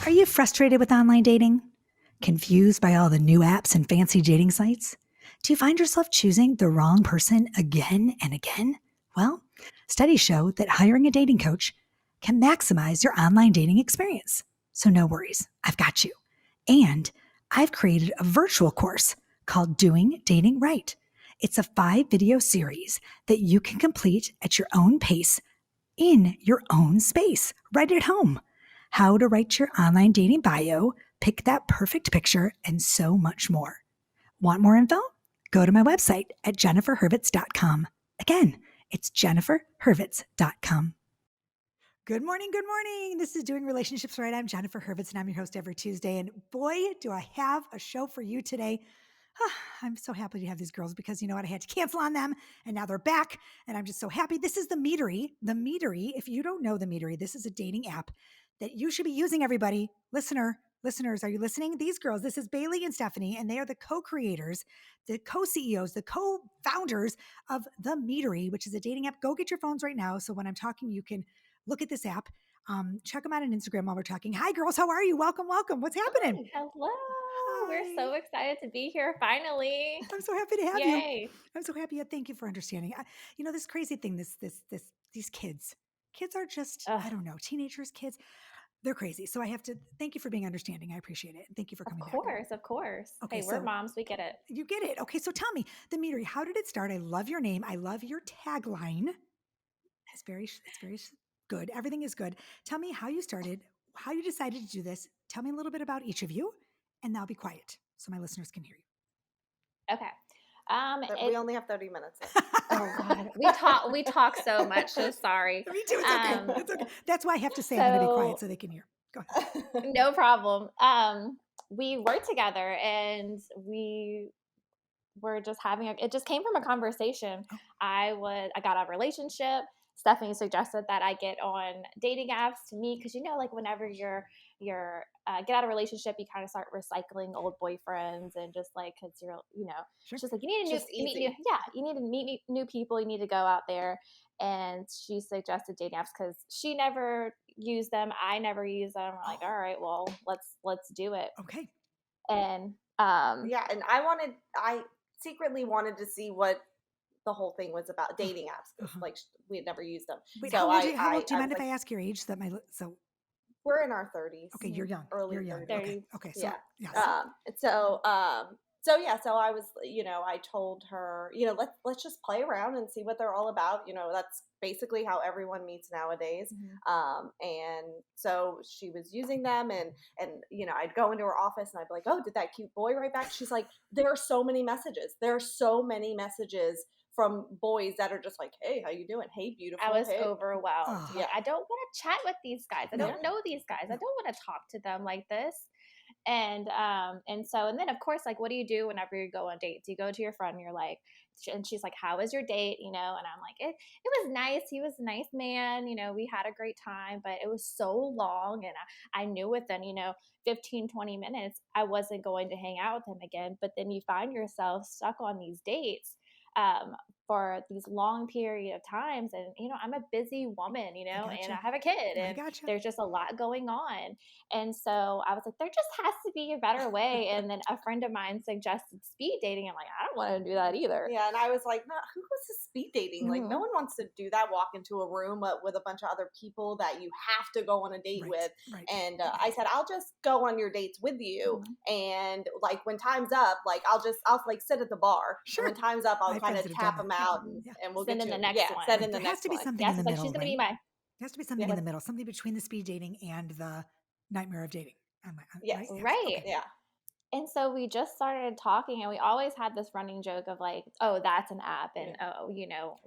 Are you frustrated with online dating? Confused by all the new apps and fancy dating sites? Do you find yourself choosing the wrong person again and again? Well, studies show that hiring a dating coach can maximize your online dating experience. So no worries, I've got you. And I've created a virtual course called Doing Dating Right. It's a 5-video series that you can complete at your own pace in your own space, right at home. How to write your online dating bio, pick that perfect picture, and so much more. Want more info? Go to my website at jenniferhurwitz.com. Again, it's jenniferhurwitz.com. Good morning. Good morning. This is Doing Relationships Right. I'm Jennifer Hurwitz, and I'm your host every Tuesday. And boy, do I have a show for you today. I'm so happy to have these girls because you know what? I had to cancel on them and now they're back and I'm just so happy. This is the Meetery. The Meetery, if you don't know the Meetery, this is a dating app that you should be using, everybody. Listeners, are you listening? These girls, this is Bayleigh and Stephanie, and they are the co-creators, the co-CEOs, the co-founders of the Meetery, which is a dating app. Go get your phones right now. So when I'm talking, you can look at this app. Check them out on Instagram while we're talking. Hi, girls. How are you? Welcome. What's happening? Hello. Hi. We're so excited to be here finally. I'm so happy to have you. Yay. I'm so happy. Thank you for understanding. This crazy thing, these kids are just, Ugh. I don't know, teenagers, kids, they're crazy. So I have to thank you for being understanding. I appreciate it. Thank you for coming back. Of course. Okay, Hey, we're so moms. We get it. You get it. Okay, so tell me, the Meetery, how did it start? I love your name. I love your tagline. It's very good. Everything is good. Tell me how you started, how you decided to do this. Tell me a little bit about each of you, and I'll be quiet so my listeners can hear you. Okay. We only have 30 minutes left. Oh God, we talk so much. So sorry. Me too. It's okay. It's okay. That's why I have to say I'm going to be quiet so they can hear. Go ahead. No problem. We worked together and we were just it just came from a conversation. Oh. I got out of a relationship. Stephanie suggested that I get on dating apps to meet because like whenever you're get out of a relationship, you kind of start recycling old boyfriends and just like because you're Sure. it's just like you need to meet new people. You need to go out there. And she suggested dating apps because she never used them. I never used them. We're like, all right, well, let's do it. Okay. And yeah, and I secretly wanted to see what the whole thing was about, dating apps. Like we had never used them. Wait, so how old do you mind if I ask your age? We're in our 30s. Okay, you're young. Early you're young. 30s. Okay. So So I was, I told her, let's just play around and see what they're all about. That's basically how everyone meets nowadays. Mm-hmm. And so she was using them and I'd go into her office and I'd be like, oh, did that cute boy write back? She's like, there are so many messages. There are so many messages from boys that are just like, hey, how you doing? Hey, beautiful. I was hey. overwhelmed. Oh. Like, I don't want to chat with these guys. I don't know these guys. I don't want to talk to them like this. And then of course, like, what do you do whenever you go on dates? You go to your friend and you're like, and she's like, how was your date? And I'm like, it was nice. He was a nice man. We had a great time, but it was so long. And I knew within, 15, 20 minutes, I wasn't going to hang out with him again. But then you find yourself stuck on these dates for these long period of times. And, I'm a busy woman, and I have a kid and there's just a lot going on. And so I was like, there just has to be a better way. And then a friend of mine suggested speed dating. I'm like, I don't want to do that either. Yeah. And I was like, no, who wants to speed dating? Like, no one wants to do that, walk into a room with a bunch of other people that you have to go on a date with. Right. And I said, I'll just go on your dates with you. And like, when time's up, like, I'll like sit at the bar. Sure. And when time's up, I'll kind of tap them out and we'll send get in you the next one. There has to be something in the middle. She's going to be There has to be something in the middle, something between the speed dating and the nightmare of dating. Yes. Right. Okay. Yeah. And so we just started talking and we always had this running joke of like, oh, that's an app and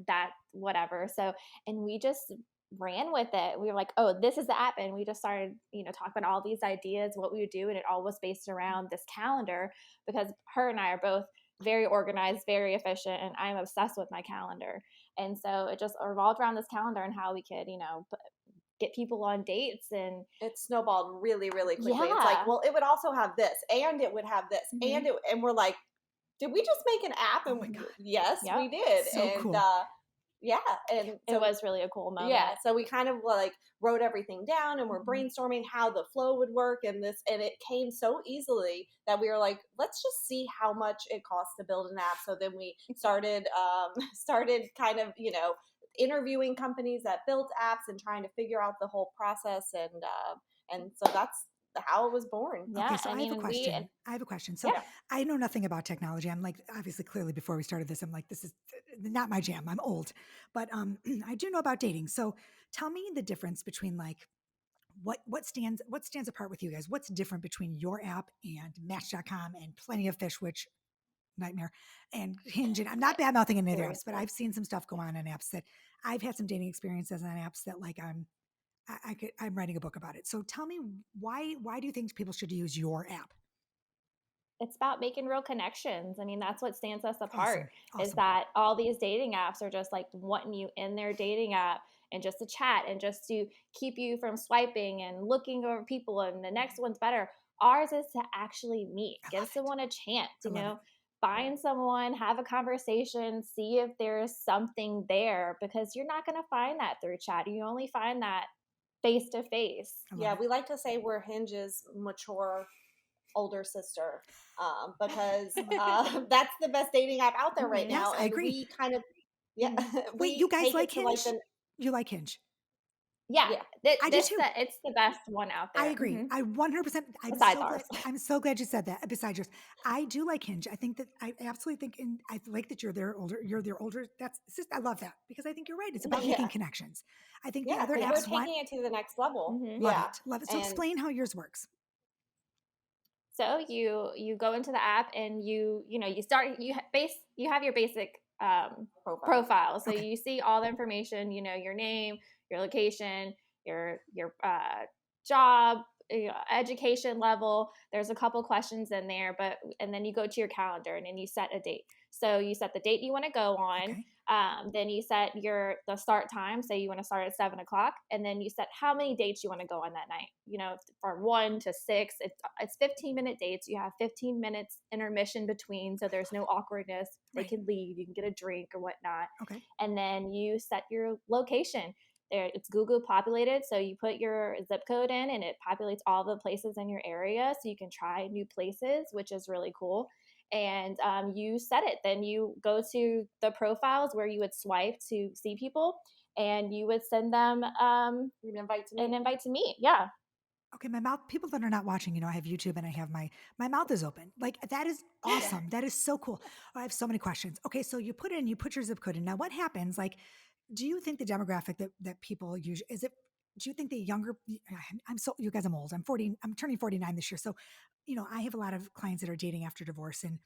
that whatever. So, and we just ran with it. We were like, oh, this is the app. And we just started, talking about all these ideas, what we would do. And it all was based around this calendar because her and I are both very organized, very efficient, and I'm obsessed with my calendar. And so it just revolved around this calendar and how we could, get people on dates, and it snowballed really, really quickly. Yeah. It's like, well, it would also have this, and it would have this, and we're like, did we just make an app? And yes, we did. So and cool. Yeah. And so It was really a cool moment. yeah, so we kind of like wrote everything down and we're brainstorming how the flow would work and it came so easily that we were like, let's just see how much it costs to build an app. So then we started started kind of, interviewing companies that built apps and trying to figure out the whole process and so that's how it was born. Yeah, Okay, so I I have a mean, question. I have a question. So yeah. I know nothing about technology. I'm like, obviously, clearly, before we started this, I'm like, this is not my jam. I'm old, but I do know about dating. So tell me the difference between like what stands apart with you guys. What's different between your app and Match.com and Plenty of Fish, which nightmare, and Hinge. And I'm not bad mouthing any of their apps, but I've seen some stuff go on apps that I've had some dating experiences on apps that like I'm writing a book about it. So tell me why do you think people should use your app? It's about making real connections. I mean, that's what stands us apart is Awesome. that all these dating apps are just like wanting you in their dating app and just to chat and just to keep you from swiping and looking over people and the next one's better. Ours is to actually meet, I give love it. someone a chance, I love it. find someone, have a conversation, see if there's something there because you're not going to find that through chat. You only find that face to face. I love Yeah, it. we like to say we're Hinge's mature older sister because that's the best dating app out there right Mhm. now. Yes, I And agree. we kind of, yeah, Wait, you we guys take it like to like Hinge? the, You like Hinge? Yeah, yeah, I do too. it's the best one out I there. agree. Mhm. I 100%. Besides ours. I'm so glad you said that. Besides yours, I do like Hinge. I think that I absolutely think, and I like that you're their older. You're their older. It's just I love that because I think you're right. It's about making yeah, connections. I think the yeah, other because we're apps want taking it to the next level. Mhm. love Yeah, it, love it. So and explain how yours works. So you go into the app and you start you have your basic profile. So Okay. you see all the information. Your name, your location, your job, education level. There's a couple questions in there, and then you go to your calendar and then you set a date. So you set the date you want to go on. Okay. Then you set the start time. Say you want to start at 7 o'clock, and then you set how many dates you want to go on that night. From 1 to 6. It's 15-minute dates. You have 15 minutes intermission between, so there's no awkwardness. They Right. can leave. You can get a drink or whatnot, Okay. and then you set your location. There, it's Google populated, so you put your zip code in, and it populates all the places in your area, so you can try new places, which is really cool. And you set it. Then you go to the profiles where you would swipe to see people, and you would send them an invite to meet. an invite to meet. Yeah. Okay, my mouth. People that are not watching, I have YouTube and I have my mouth is open. Like that is awesome. That is so cool. I have so many questions. Okay, so you put your zip code in. Now, what happens? Like, do you think the demographic that people use is it? Do you think the younger? I'm so you guys. I'm old. I'm 40. I'm turning 49 this year. So, I have a lot of clients that are dating after divorce, and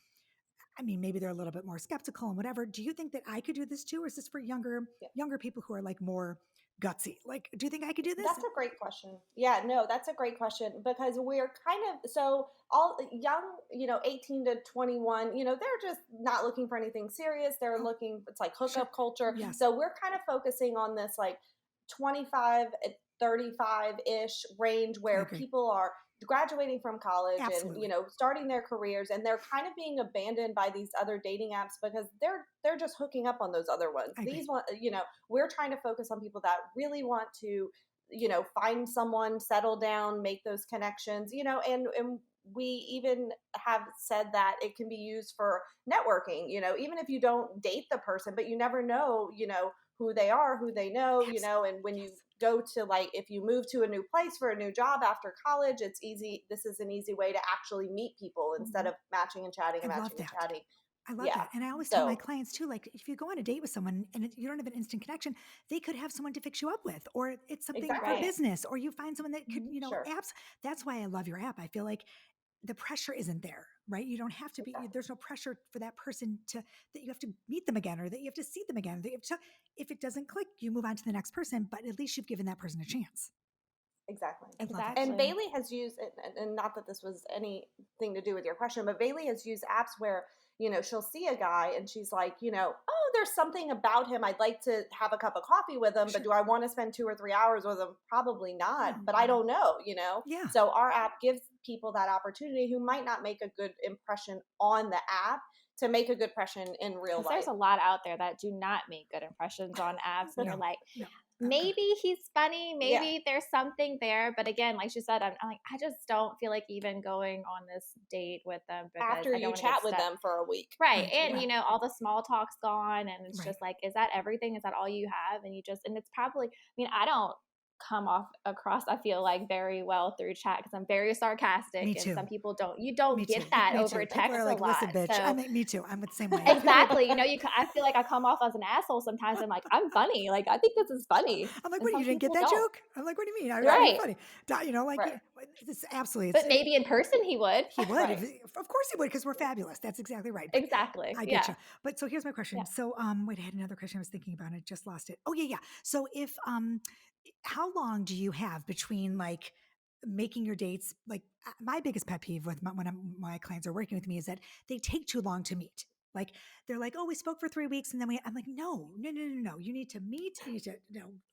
I mean, maybe they're a little bit more skeptical and whatever. Do you think that I could do this too, or is this for younger people who are like more gutsy? Like, do you think I could do this? That's a great question. Yeah, no, that's a great question because we're kind of so all young, 18 to 21, they're just not looking for anything serious. They're looking, it's like hookup culture. Yes. So we're kind of focusing on this like 25, 35-ish range where agree. people are graduating from college Absolutely. and starting their careers and they're kind of being abandoned by these other dating apps because they're just hooking up on those other ones. I agree. These one, we're trying to focus on people that really want to find someone, settle down, make those connections, and we even have said that it can be used for networking, even if you don't date the person, but you never know, who they are, who they know, and when you go to like, if you move to a new place for a new job after college, it's easy. This is an easy way to actually meet people instead of matching and chatting and I love matching and that. chatting. I love Yeah. that. And I always tell my So clients too, like if you go on a date with someone and you don't have an instant connection, they could have someone to fix you up with, or it's something for exactly. business, or you find someone that could, Sure. apps. That's why I love your app. I feel like the pressure isn't there, right? You don't have to be, Exactly. there's no pressure for that person that you have to meet them again, or that you have to see them again. That you have to, if it doesn't click, you move on to the next person, but at least you've given that person a chance. Exactly. I love it. And Exactly. Bayleigh has used, and not that this was anything to do with your question, but Bayleigh has used apps where, she'll see a guy and she's like, oh, there's something about him. I'd like to have a cup of coffee with him, but do I want to spend 2 or 3 hours with him? Probably not, No. but I don't know, Yeah. So our app gives people that opportunity who might not make a good impression on the app to make a good impression in real life. There's a lot out there that do not make good impressions on apps, and you're like, maybe he's funny, maybe there's something there, but again, like she said, I'm like, I just don't feel like even going on this date with them because after you chat with them for a week, right? And you know, all the small talk's gone, and it's just like, is that everything? Is that all you have? And and it's probably, I mean, I don't come across, I feel like, very well through chat because I'm very sarcastic. Me too. And some people you don't get that over text a lot. Listen, bitch. So, me too. I'm the same way. Exactly. You know, I feel like I come off as an asshole sometimes. I'm like, I'm funny. Like, I think this is funny. I'm like, what, you didn't get that joke? I'm like, what do you mean? Right. Funny. You know, like, it's absolutely. But maybe in person he would. He would. Right. Of course he would, because we're fabulous. That's exactly right. But exactly. I get you. But so here's my question. So, wait, I had another question I was thinking about. I just lost it. Oh, yeah. So if, how long do you have between like making your dates? Like my biggest pet peeve with when my clients are working with me is that they take too long to meet. Like they're like, oh, we spoke for 3 weeks and then I'm like, no. You need to meet. You need to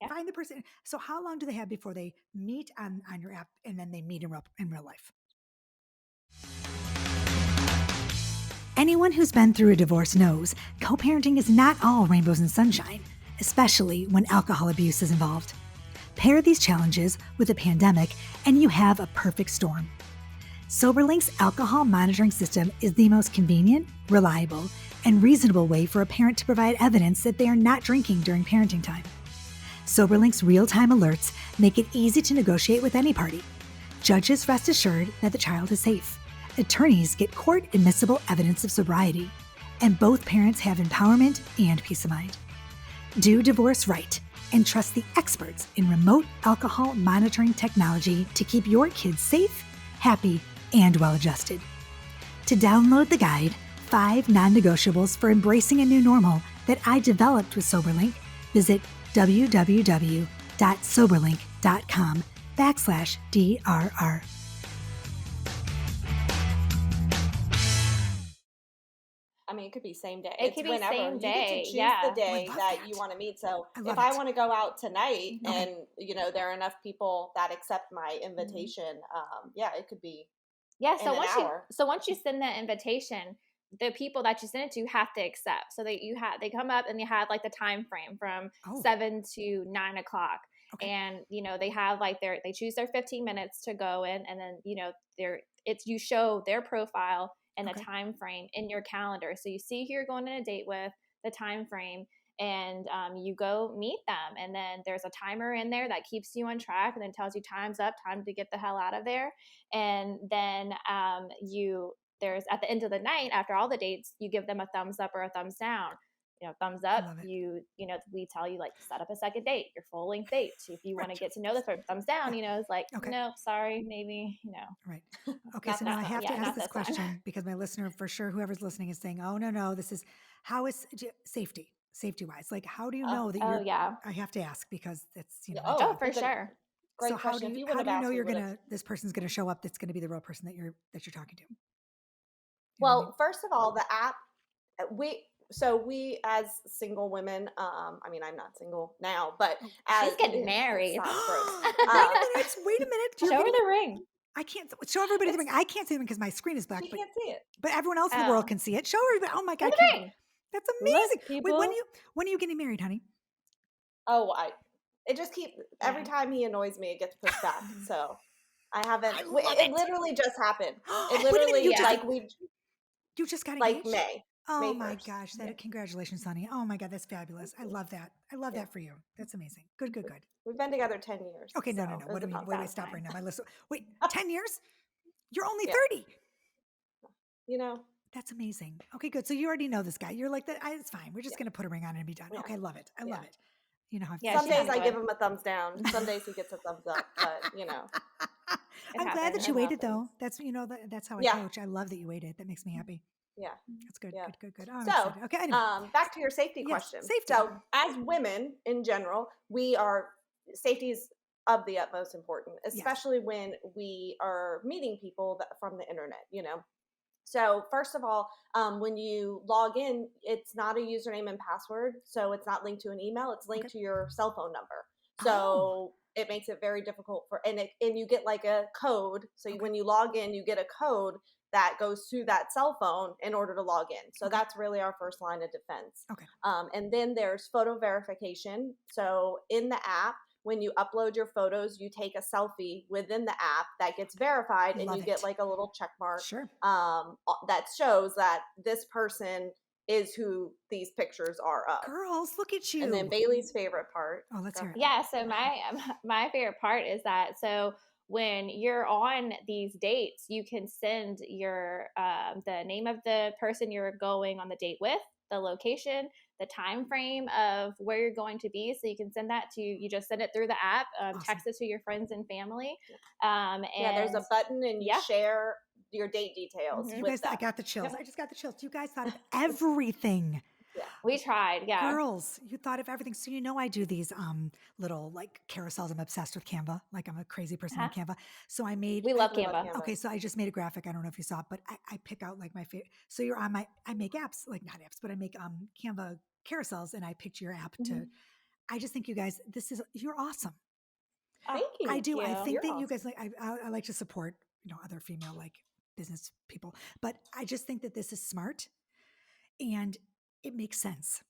find the person. So how long do they have before they meet on your app and then they meet in real life? Anyone who's been through a divorce knows co-parenting is not all rainbows and sunshine, especially when alcohol abuse is involved. Pair these challenges with a pandemic and you have a perfect storm. Soberlink's alcohol monitoring system is the most convenient, reliable, and reasonable way for a parent to provide evidence that they are not drinking during parenting time. Soberlink's real-time alerts make it easy to negotiate with any party. Judges rest assured that the child is safe. Attorneys get court-admissible evidence of sobriety. And both parents have empowerment and peace of mind. Do divorce right and trust the experts in remote alcohol monitoring technology to keep your kids safe, happy, and well-adjusted. To download the guide, 5 non-negotiables for embracing a new normal that I developed with Soberlink, visit www.soberlink.com/DRR. I mean, it could be same day. It could be whenever. same day. You get to choose the day that you want to meet. So if I want to go out tonight and, there are enough people that accept my invitation, it could be so once you send that invitation, the people that you send it to have to accept. So they come up and they have like the time frame from 7 to 9 o'clock. Okay. And, they have like they choose their 15 minutes to go in, and then, you show their profile and the time frame in your calendar. So you see who you're going on a date with, the time frame, and you go meet them. And then there's a timer in there that keeps you on track and then tells you time's up, time to get the hell out of there. And then there's at the end of the night, after all the dates, you give them a thumbs up or a thumbs down. Thumbs up, we tell you like set up a second date, your full length date. If you want to get to know this person, thumbs down, it's like, no, sorry, maybe, Right. Okay. So now I have to ask this question because my listener, for sure, whoever's listening is saying, oh, no, this is, how is safety wise? Like, how do you know that I have to ask because it's, for sure. Great so question. How do you know this person's going to show up? That's going to be the real person that you're talking to. Well, first of all, the app, we as single women, I mean, I'm not single now, but she's getting married. Wait a minute. Show her the ring. I can't show everybody the ring. I can't see the ring because my screen is black. She can't see it. But everyone else in the world can see it. Show everybody. Oh my God. That's amazing. Wait, when are you getting married, honey? Oh, it just every time he annoys me, it gets pushed back. So I haven't, it literally just happened. It literally, you just got engaged? Like May. Oh May my 1st. gosh! Congratulations, honey. Oh my God, that's fabulous. I love that. I love that for you. That's amazing. Good. We've been together 10 years. Okay, no. What do you mean? Wait, stop right now. My list. Wait, 10 years? You're only 30. That's amazing. Okay, good. So you already know this guy. You're like that. It's fine. We're just gonna put a ring on it and be done. Yeah. Okay, I love it. I love it. Some days I give him a thumbs down. Some days he gets a thumbs up. But I'm glad that you waited though. That's that's how I coach. I love that you waited. That makes me happy. Yeah. That's good. Yeah. Good. Oh, so, okay. Anyway. Back to your safety question. Safety. So, as women in general, safety is of the utmost importance, especially when we are meeting people from the internet, So, first of all, when you log in, it's not a username and password. So, it's not linked to an email. It's linked to your cell phone number. So, it makes it very difficult and you get like a code. So when you log in, you get a code that goes to that cell phone in order to log in. So that's really our first line of defense. Okay. And then there's photo verification. So in the app, when you upload your photos, you take a selfie within the app that gets verified, and Love you get it. like a little check mark Sure. that shows that this person is who these pictures are of. Girls, look at you. And then Bayleigh's favorite part. Oh, let's hear it. Yeah, so my favorite part is that when you're on these dates, you can send your the name of the person you're going on the date with, the location, the time frame of where you're going to be. So you can send that you just send it through the app, Awesome. text it to your friends and family. And there's a button, and you share your date details. You guys, I got the chills. I just got the chills. You guys thought of everything. Yeah, we tried. Yeah, Girls, you thought of everything. So I do these little like carousels. I'm obsessed with Canva. Like I'm a crazy person on Canva. So we love Canva. Okay, so I just made a graphic. I don't know if you saw it, but I pick out like my favorite. So you're on I make apps, like not apps, but I make Canva carousels, and I picked your app to. I just think you guys, you're awesome. Thank you. I do. I think You're that awesome. you guys I like to support other female like business people, but I just think that this is smart, and it makes sense.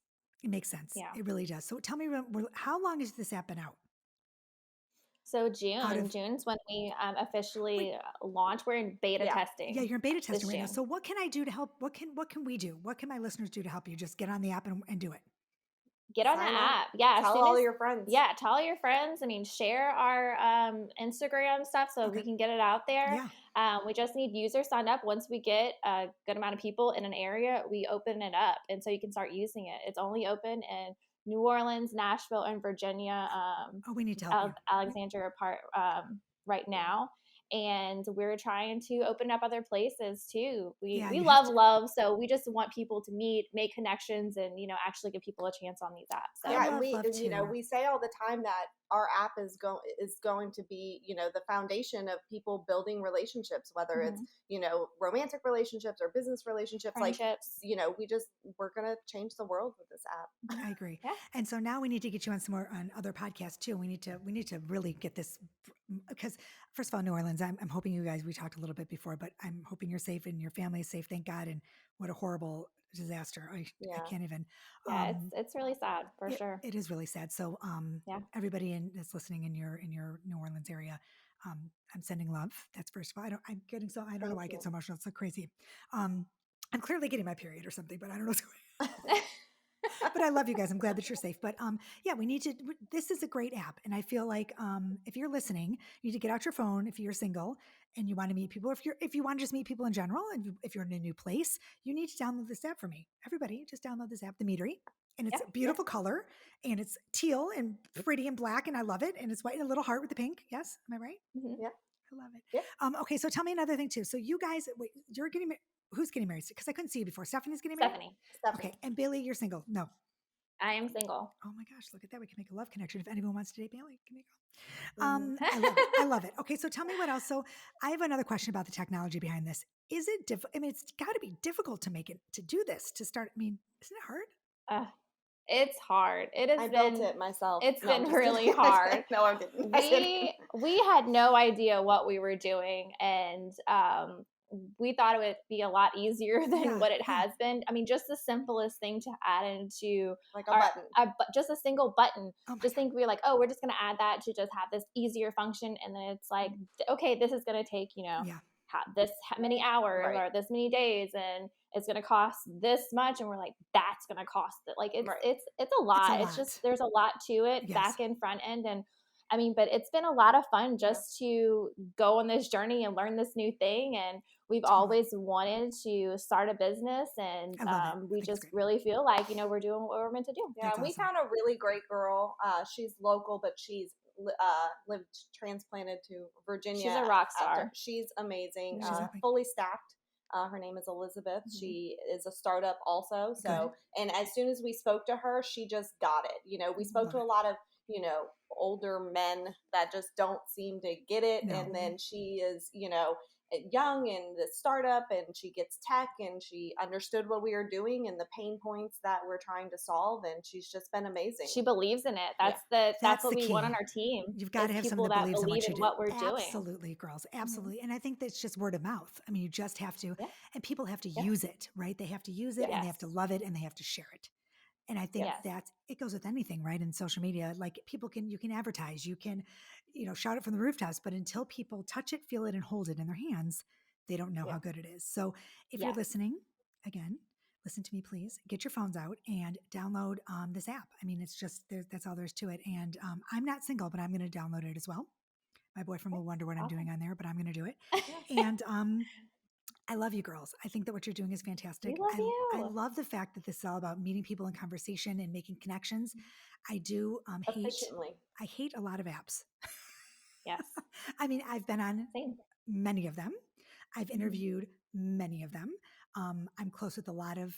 It makes sense. Yeah. It really does. So tell me, how long has this app been out? So June's when we officially launch. We're in beta testing. Yeah, you're in beta testing right now. June. So what can I do to help? What can we do? What can my listeners do to help you? Just get on the app and do it. Get on the app. Yeah. Tell all your friends. Yeah. Tell all your friends. I mean, share our Instagram stuff so we can get it out there. Yeah. We just need users signed up. Once we get a good amount of people in an area, we open it up. And so you can start using it. It's only open in New Orleans, Nashville, and Virginia. We need to help Alexandria part right now. And we're trying to open up other places too. We love, so we just want people to meet, make connections, and actually give people a chance on these apps. So. Yeah, and we say all the time that our app is going to be the foundation of people building relationships, whether it's romantic relationships or business relationships. Friendships. We're gonna change the world with this app. I agree. Yeah. And so now we need to get you on some more on other podcasts too. We need to really get this, because first of all, New Orleans, I'm hoping you guys, we talked a little bit before, but I'm hoping you're safe and your family is safe. Thank God. And what a horrible disaster. I can't even. Yeah, it's really sad for sure. It is really sad. So everybody that's listening in your New Orleans area, I'm sending love. That's first of all. I don't know why I get so emotional. It's so crazy. I'm clearly getting my period or something, but I don't know what's going on. But I love you guys. I'm glad that you're safe. But this is a great app. And I feel like if you're listening, you need to get out your phone if you're single and you want to meet people. If you want to just meet people in general, and if you're in a new place, you need to download this app for me. Everybody, just download this app, the Meetery. And it's a beautiful color, and it's teal and pretty and black, and I love it. And it's white and a little heart with the pink. Yes, am I right? Mm-hmm. Yeah, I love it. Yeah. Okay, so tell me another thing too. So you guys, wait, you're getting married. Who's getting married? Because I couldn't see you before. Stephanie's getting married. Stephanie. Okay, and Bayleigh, you're single. No. I am single. Oh my gosh, look at that. We can make a love connection. If anyone wants to date Bayleigh, give me a call. I love it. Okay, so tell me what else. So I have another question about the technology behind this. Is it it's got to be difficult to do this, to start. I mean, isn't it hard? It's hard. I built it myself. It's been really hard. No, I didn't. We had no idea what we were doing, and we thought it would be a lot easier than what it has been. I mean, just the simplest thing to add into like a button, just a single button. Just think we're like, we're just going to add that to just have this easier function. And then it's like, okay, this is going to take, this many hours or this many days, and it's going to cost this much. And we're like, that's going to cost it. Like it's a lot. It's just, there's a lot to it, back and front end. And I mean, but it's been a lot of fun just to go on this journey and learn this new thing. And we've always wanted to start a business, and we just really feel like, we're doing what we're meant to do. Yeah, we found a really great girl. She's local, but she's lived transplanted to Virginia. She's a rock star. She's amazing. Fully staffed. Her name is Elizabeth. Mm-hmm. She is a startup also. So, and as soon as we spoke to her, she just got it. We spoke to a lot of, older men that just don't seem to get it. No. And then she is, young and the startup, and she gets tech, and she understood what we were doing and the pain points that we're trying to solve, and she's just been amazing. She believes in it. That's That's what the we want on key. our team. You've got to have someone people that believes in what believe you in do. what we're doing. Absolutely, girls. Absolutely. And I think that's just word of mouth. I mean, you just have to, Yeah. and people have to Yeah. use it, right? They have to use it and they have to Yes. love it and they have to share it. And I think Yes. that it goes with anything, right? In social media, like you can advertise, you can, shout it from the rooftops, but until people touch it, feel it, and hold it in their hands, they don't know how good it is. So if you're Yes. listening, again, listen to me, please. Get your phones out and download this app. I mean, it's just that's all there's to it. And I'm not single, but I'm going to download it as well. My boyfriend will wonder what I'm doing on there, but I'm going to do it. And I love you girls. I think that what you're doing is fantastic. We love you. I love the fact that this is all about meeting people in conversation and making connections. I do Efficiently. I hate a lot of apps. Yes. I mean, I've been on Same. many of them. I've interviewed many of them. I'm close with a lot of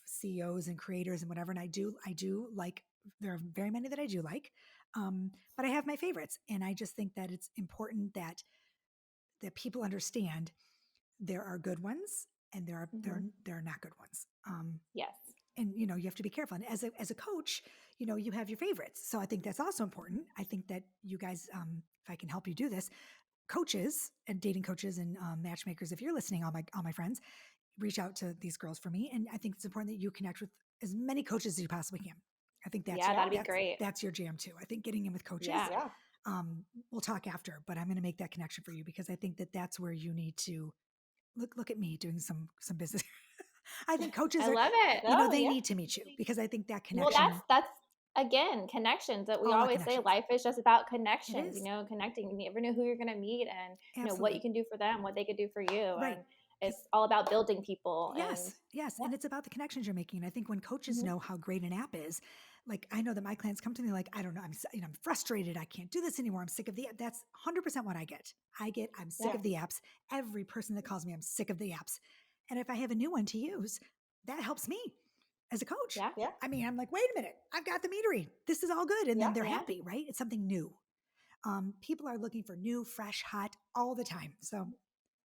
CEOs and creators and whatever. And I do like, there are very many that I do like. But I have my favorites. And I just think that it's important that people understand there are good ones and there are not good ones. Yes. And you have to be careful. And as a coach, you have your favorites. So I think that's also important. I think that you guys, if I can help you do this, coaches and dating coaches and matchmakers, if you're listening, all my friends, reach out to these girls for me. And I think it's important that you connect with as many coaches as you possibly can. I think that'd be great. That's your jam too. I think getting in with coaches. Yeah. We'll talk after, but I'm going to make that connection for you because I think that that's where you need to look at me doing some business. I think coaches I love it. They need to meet you because I think that connection. Well, that's again, connections that we always say. Life is just about connections. Connecting. You never know who you're going to meet, and what you can do for them, what they could do for you. Right. And it's all about building people. Yes. And it's about the connections you're making. And I think when coaches know how great an app is, like I know that my clients come to me like, I don't know, I'm frustrated. I can't do this anymore. I'm sick of the app. That's 100% what I get. I'm sick of the apps. Every person that calls me, I'm sick of the apps. And if I have a new one to use, that helps me as a coach. Yeah. I mean, I'm like, wait a minute, I've got the Meetery. This is all good. And then they're happy, right? It's something new. People are looking for new, fresh, hot all the time. So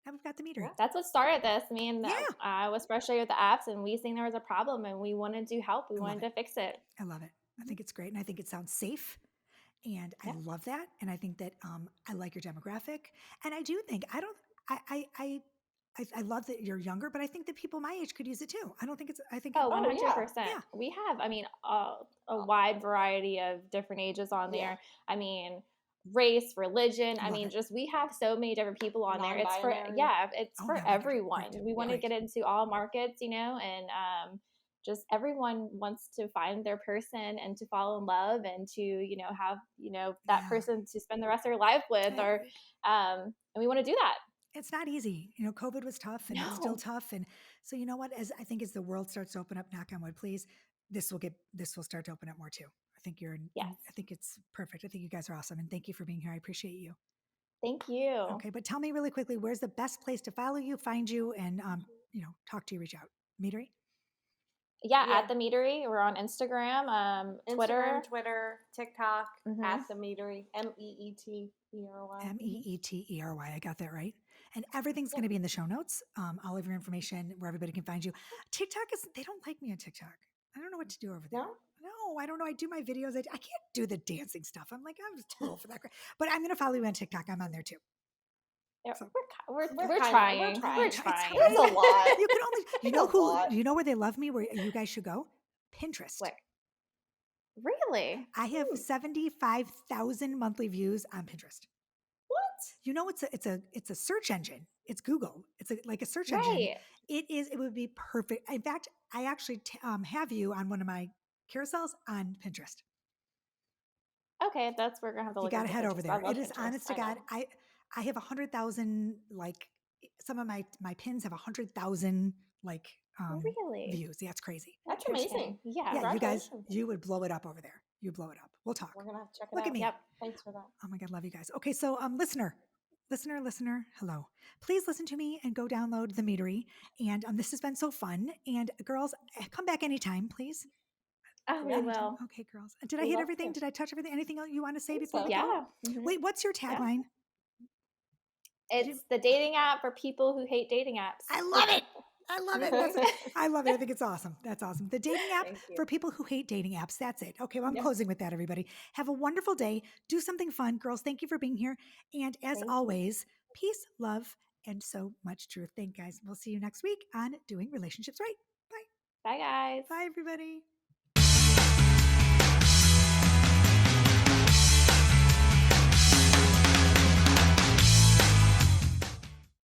now we've got the Meetery. That's what started this. I mean, I was frustrated with the apps and we seen there was a problem and we wanted to help. We wanted to fix it. I love it. I think it's great. And I think it sounds safe. And I love that. And I think that I like your demographic. And I do think, I love that you're younger, but I think that people my age could use it too. I don't think it's, I think. 100%. Yeah. We have, a wide variety of different ages on there. Yeah. I mean, race, religion. Just, we have so many different people on there. It's for everyone. We want to get into all markets, and just everyone wants to find their person and to fall in love and to, have, that person to spend the rest of their life with, or, and we want to do that. It's not easy. COVID was tough and it's still tough. And so, you know what, as the world starts to open up, knock on wood, please, this will start to open up more too. I think I think it's perfect. I think you guys are awesome. And thank you for being here. I appreciate you. Thank you. Okay. But tell me really quickly, where's the best place to follow you, find you, and, talk to you, reach out? Meetery? Yeah, at the Meetery. We're on Instagram, Twitter, TikTok, at the Meetery, Meetery. Meetery. I got that right. And everything's going to be in the show notes. All of your information where everybody can find you. TikTok they don't like me on TikTok. I don't know what to do over there. No, I don't know. I do my videos. I can't do the dancing stuff. I'm like, I'm too old for that. But I'm going to follow you on TikTok. I'm on there too. Yeah, so, we're trying. We're trying. There's a lot. You can only, you know where they love me, where you guys should go? Pinterest. Where? Really? I have 75,000 monthly views on Pinterest. What? It's a search engine. It's Google. It's like a search engine. It would be perfect. In fact, I actually have you on one of my carousels on Pinterest. Okay, that's where we're gonna have to look. You got to head over there. It is Pinterest. Honest to God. I have 100,000, like some of my pins have 100,000 like really? views. Yeah, it's crazy. That's amazing. Yeah, you guys, you would blow it up over there. You blow it up. We'll talk. We're gonna have to check it Look out. at me. Yep. Thanks for that. Oh my God, love you guys. Okay, so listener, hello. Please listen to me and go download the Meetery. And this has been so fun. And girls, come back anytime, please. Oh, we will. Okay, girls. Did I hit everything? Did I touch everything? Anything else you want to say before we go? Yeah. Wait, what's your tagline? It's the dating app for people who hate dating apps. I love it. I love it. I love it. I think it's awesome. That's awesome. The dating app for people who hate dating apps. That's it. Okay, well, I'm closing with that, everybody. Have a wonderful day. Do something fun. Girls, thank you for being here. And as always, peace, love, and so much truth. Thank you, guys. We'll see you next week on Doing Relationships Right. Bye. Bye, guys. Bye, everybody.